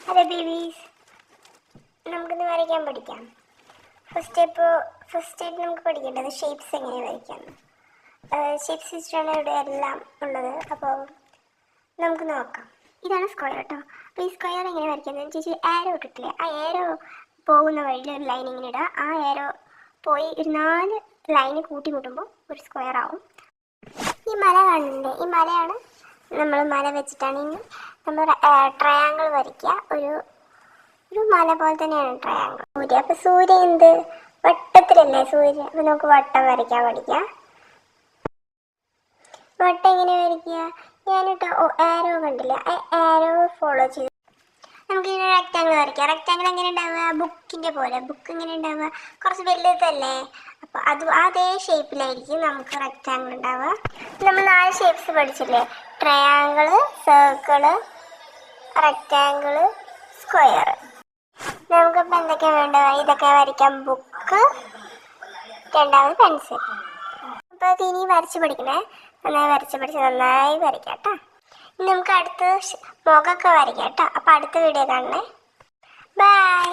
Hello babies, നമുക്കിന്ന് വരയ്ക്കാൻ പഠിക്കാം. ഫസ്റ്റ് നമുക്ക് പഠിക്കേണ്ടത് ഷേപ്സ് എങ്ങനെ വരയ്ക്കാം. ഷേപ്സ് വെച്ചിട്ടാണ് ഇവിടെ എല്ലാം ഉള്ളത്. അപ്പോൾ നമുക്ക് നോക്കാം. ഇതാണ് സ്ക്വയർ കേട്ടോ. അപ്പോൾ ഈ സ്ക്വയർ എങ്ങനെ വരയ്ക്കുന്നത് ചേച്ചി, ആരോ ഇട്ടിട്ടില്ലേ, ആ ആരോ പോകുന്ന വഴിയിൽ ഒരു ലൈൻ ഇങ്ങനെ ഇടുക. ആ ആരോ പോയി ഒരു 4 ലൈന് കൂട്ടുമ്പോൾ ഒരു സ്ക്വയർ ആവും. ഈ മല കാണുന്നുണ്ട്, ഈ മലയാണ് നമ്മൾ മല വെച്ചിട്ടാണ് ഇനി നമ്മൾ ട്രയാങ്കിൾ വരയ്ക്കുക. ഒരു മല പോലെ തന്നെയാണ് ട്രയാങ്കിൾ. അപ്പോൾ സൂര്യ എന്ത് വട്ടത്തിലല്ലേ സൂര്യ. അപ്പോൾ നമുക്ക് വട്ടം വരയ്ക്കാൻ പഠിക്കാം. വട്ടം എങ്ങനെ വരയ്ക്കുക, ഞാനിട്ട് ആരോ കണ്ടില്ല, ആ ആരോ ഫോളോ ചെയ്ത് നമുക്കിങ്ങനെ റെക്റ്റാങ്കിൾ വരയ്ക്കാം. റെക്റ്റാങ്കിൾ എങ്ങനെ ഉണ്ടാവുക, ബുക്കിൻ്റെ പോലെ. ബുക്ക് എങ്ങനെ ഉണ്ടാവുക, കുറച്ച് വലുതല്ലേ. അപ്പോൾ അതേ ഷേപ്പിലായിരിക്കും നമുക്ക് റെക്റ്റാങ്കിൾ ഉണ്ടാവുക. നമ്മൾ 4 ഷേപ്സ് പഠിച്ചില്ലേ, ട്രയാങ്കിള്, സർക്കിള്, റെക്റ്റാങ്കിള്, സ്ക്വയർ. നമുക്കിപ്പോൾ എന്തൊക്കെയാണ് വേണ്ടത്, ഇതൊക്കെ വരയ്ക്കാം. ബുക്ക്, രണ്ടാമത് പെൻസിൽ. അപ്പോൾ അത് ഇനി വരച്ച് പഠിക്കണേ, നന്നായി വരച്ച് പഠിച്ച് നന്നായി വരയ്ക്കാം കേട്ടോ. ഇനി നമുക്ക് അടുത്ത് മുഖമൊക്കെ വരയ്ക്കാം കേട്ടോ. അപ്പോൾ അടുത്ത വീഡിയോ കാണണേ. ബൈ.